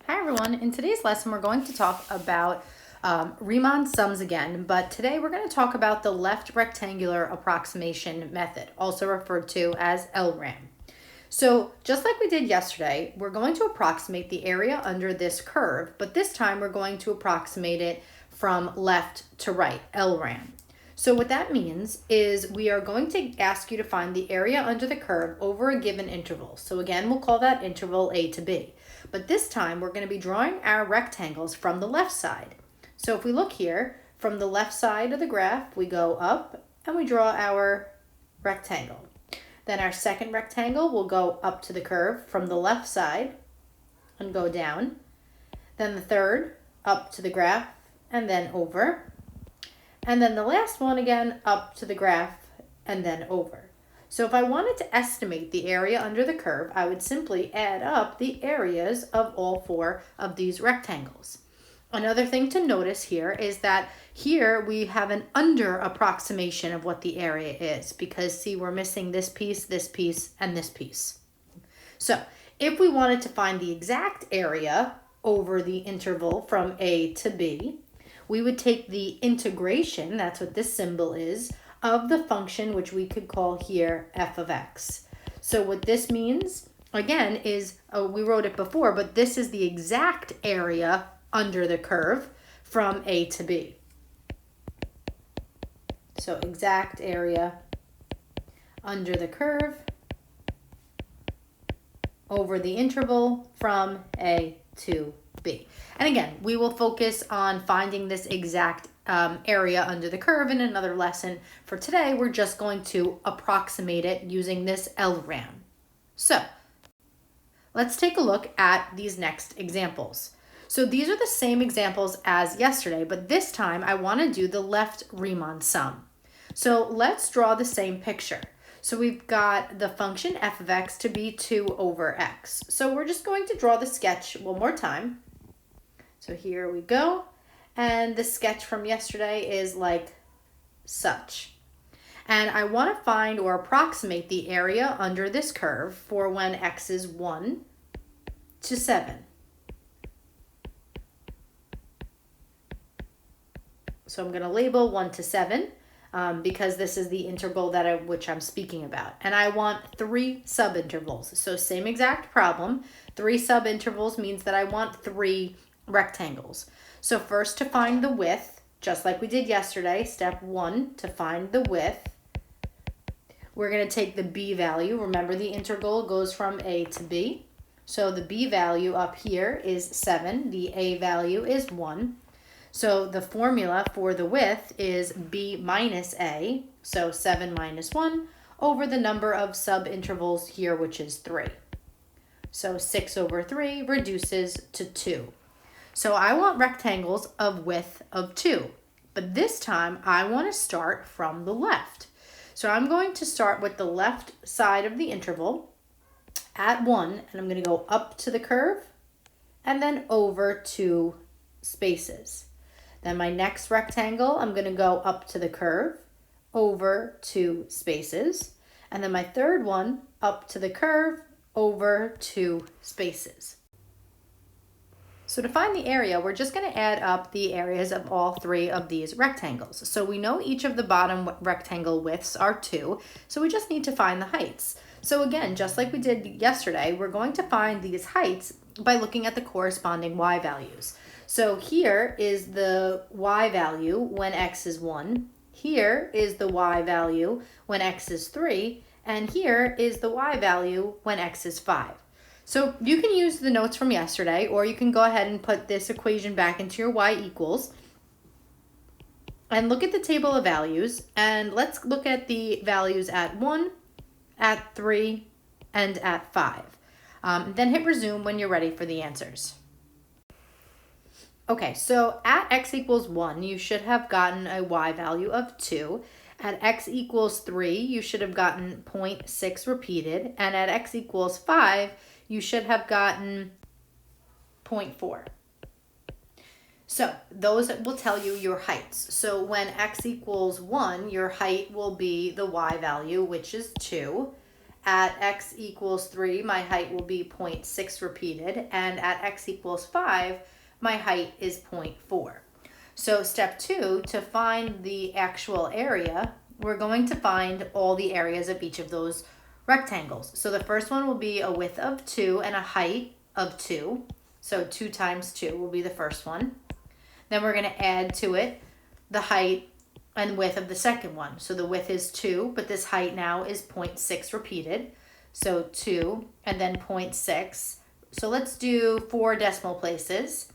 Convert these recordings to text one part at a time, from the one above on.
Hi everyone, in today's lesson we're going to talk about Riemann sums again, but today we're going to talk about the left rectangular approximation method, also referred to as Lram. So just like we did yesterday, we're going to approximate the area under this curve, but this time we're going to approximate it from left to right, Lram. So what that means is we are going to ask you to find the area under the curve over a given interval. So again, we'll call that interval A to B. But this time we're going to be drawing our rectangles from the left side. So if we look here, from the left side of the graph, we go up and we draw our rectangle. Then our second rectangle will go up to the curve from the left side and go down. Then the third up to the graph and then over. And then the last one again up to the graph and then over. So if I wanted to estimate the area under the curve, I would simply add up the areas of all four of these rectangles. Another thing to notice here is that here we have an under approximation of what the area is because see, we're missing this piece, and this piece. So if we wanted to find the exact area over the interval from A to B, we would take the integration, that's what this symbol is, of the function which we could call here f of x. So what this means, again, is, we wrote it before, but this is the exact area under the curve from A to B. So exact area under the curve over the interval from A to B. And again, we will focus on finding this exact area under the curve in another lesson. For today, we're just going to approximate it using this Lram. So let's take a look at these next examples. So these are the same examples as yesterday, but this time I want to do the left Riemann sum. So let's draw the same picture. So we've got the function f of x to be 2 over x. So we're just going to draw the sketch one more time. So here we go. And the sketch from yesterday is like such. And I want to find or approximate the area under this curve for when x is 1 to 7. So I'm going to label 1 to 7 because this is the interval which I'm speaking about. And I want 3 subintervals. So same exact problem. 3 subintervals means that I want 3 rectangles. So first to find the width, just like we did yesterday, step 1 to find the width, we're going to take the b value. Remember the integral goes from a to b. So the b value up here is 7, the a value is 1. So the formula for the width is b minus a, so 7 minus 1, over the number of subintervals here, which is 3. So 6 over 3 reduces to 2. So I want rectangles of width of 2, but this time I want to start from the left. So I'm going to start with the left side of the interval at 1, and I'm going to go up to the curve and then over 2 spaces. Then my next rectangle, I'm going to go up to the curve, over 2 spaces, and then my third one, up to the curve, over 2 spaces. So to find the area, we're just going to add up the areas of all 3 of these rectangles. So we know each of the bottom rectangle widths are 2, so we just need to find the heights. So again, just like we did yesterday, we're going to find these heights by looking at the corresponding y values. So here is the y value when x is 1, here is the y value when x is 3, and here is the y value when x is 5. So you can use the notes from yesterday, or you can go ahead and put this equation back into your y equals and look at the table of values, and let's look at the values at 1, at 3, and at 5. Then hit resume when you're ready for the answers. Okay, so at x equals 1, you should have gotten a y value of 2. At x equals 3, you should have gotten 0.6 repeated. And at x equals 5, you should have gotten 0.4. So those will tell you your heights. So when x equals 1, your height will be the y value, which is 2. at x equals 3, my height will be 0.6 repeated, and at x equals 5, my height is 0.4. So step 2, to find the actual area, we're going to find all the areas of each of those rectangles. So the first one will be a width of 2 and a height of 2. So 2 times 2 will be the first one. Then we're going to add to it the height and width of the second one. So the width is 2, but this height now is 0.6 repeated. So 2 and then 0.6. So let's do 4 decimal places.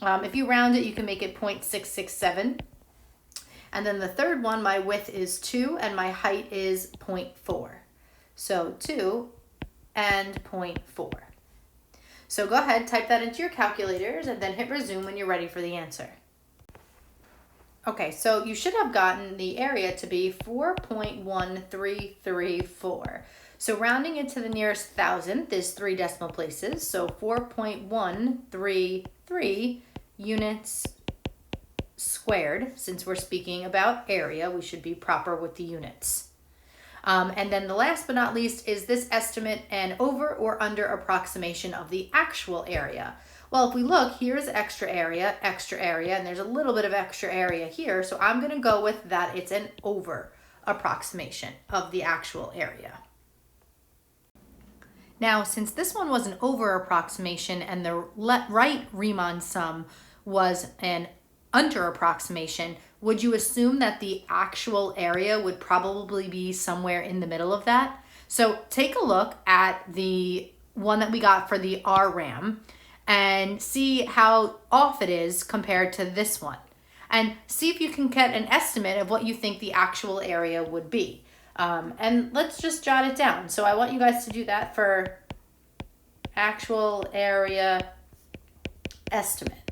If you round it, you can make it 0.667. And then the third one, my width is 2 and my height is 0.4. So 2 and 0.4. So go ahead, type that into your calculators and then hit resume when you're ready for the answer. Okay, so you should have gotten the area to be 4.1334. So rounding it to the nearest thousandth is 3 decimal places. So 4.133 units squared. Since we're speaking about area, we should be proper with the units. And then the last but not least is this estimate and over or under approximation of the actual area. Well, if we look, here's extra area, and there's a little bit of extra area here. So I'm going to go with that it's an over approximation of the actual area. Now, since this one was an over approximation and the right Riemann sum was an under approximation, would you assume that the actual area would probably be somewhere in the middle of that? So take a look at the one that we got for the Lram and see how off it is compared to this one. And see if you can get an estimate of what you think the actual area would be. And let's just jot it down. So I want you guys to do that for actual area estimate.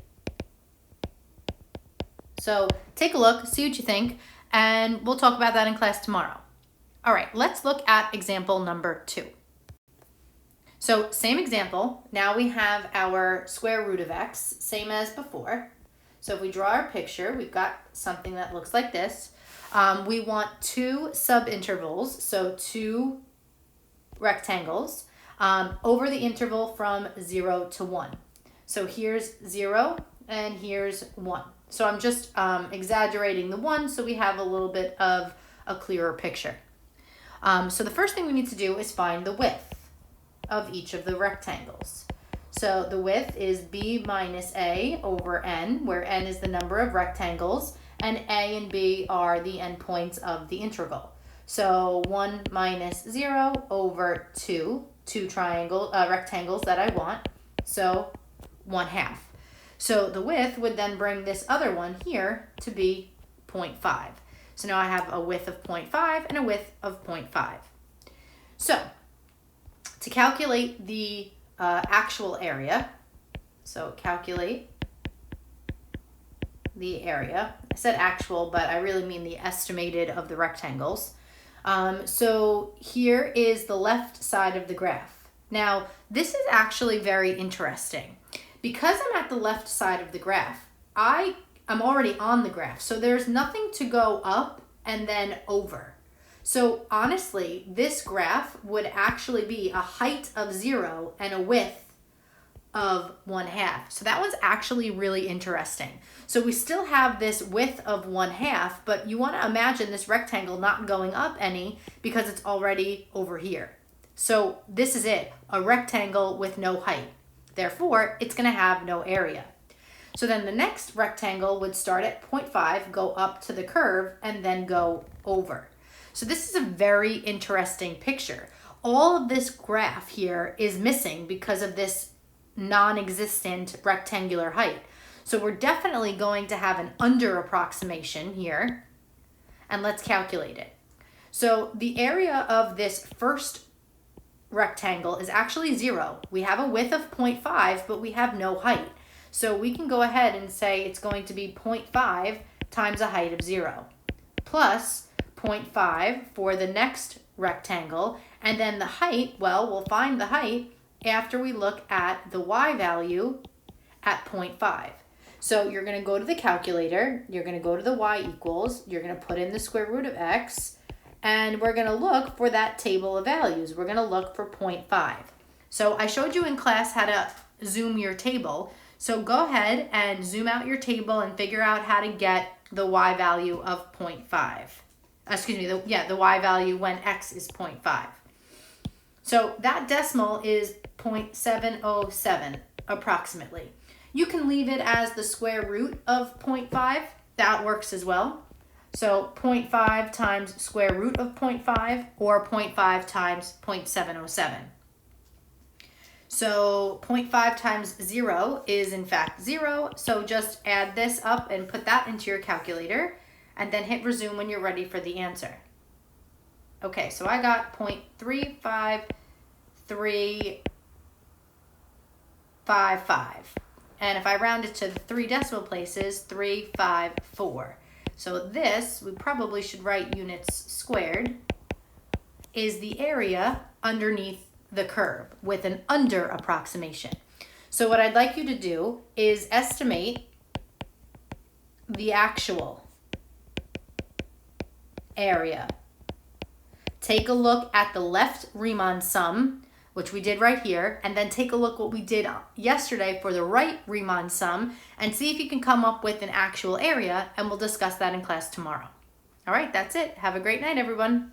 So take a look, see what you think, and we'll talk about that in class tomorrow. All right, let's look at example number 2. So same example, now we have our square root of x, same as before. So if we draw our picture, we've got something that looks like this. We want 2 subintervals, so 2 rectangles, over the interval from 0 to 1. So here's 0 and here's 1. So I'm just exaggerating the 1 so we have a little bit of a clearer picture. So the first thing we need to do is find the width of each of the rectangles. So the width is b minus a over n, where n is the number of rectangles, and a and b are the endpoints of the integral. So 1 minus 0 over 2 rectangles that I want, so 1/2. So the width would then bring this other one here to be 0.5. So now I have a width of 0.5 and a width of 0.5. So to calculate the actual area, so calculate the area. I said actual, but I really mean the estimated of the rectangles. So here is the left side of the graph. Now, this is actually very interesting. Because I'm at the left side of the graph, I'm already on the graph, so there's nothing to go up and then over. So honestly, this graph would actually be a height of 0 and a width of 1/2. So that one's actually really interesting. So we still have this width of 1/2, but you want to imagine this rectangle not going up any because it's already over here. So this is it, a rectangle with no height. Therefore, it's going to have no area. So then the next rectangle would start at 0.5, go up to the curve, and then go over. So this is a very interesting picture. All of this graph here is missing because of this non-existent rectangular height. So we're definitely going to have an under approximation here. And let's calculate it. So the area of this first rectangle is actually 0. We have a width of 0.5, but we have no height. So we can go ahead and say it's going to be 0.5 times a height of 0 plus 0.5 for the next rectangle. And then the height, well, we'll find the height after we look at the y value at 0.5. So you're going to go to the calculator, you're going to go to the y equals, you're going to put in the square root of x, and we're going to look for that table of values. We're going to look for 0.5. So I showed you in class how to zoom your table. So go ahead and zoom out your table and figure out how to get the y value of 0.5. Excuse me, the y value when x is 0.5. So that decimal is 0.707 approximately. You can leave it as the square root of 0.5. That works as well. So 0.5 times square root of 0.5 or 0.5 times 0.707. So 0.5 times 0 is in fact 0. So just add this up and put that into your calculator and then hit resume when you're ready for the answer. Okay, so I got 0.35355. And if I round it to the 3 decimal places, 354. So this, we probably should write units squared, is the area underneath the curve with an under approximation. So what I'd like you to do is estimate the actual area. Take a look at the left Riemann sum, which we did right here, and then take a look what we did yesterday for the right Riemann sum and see if you can come up with an actual area, and we'll discuss that in class tomorrow. All right, that's it. Have a great night, everyone.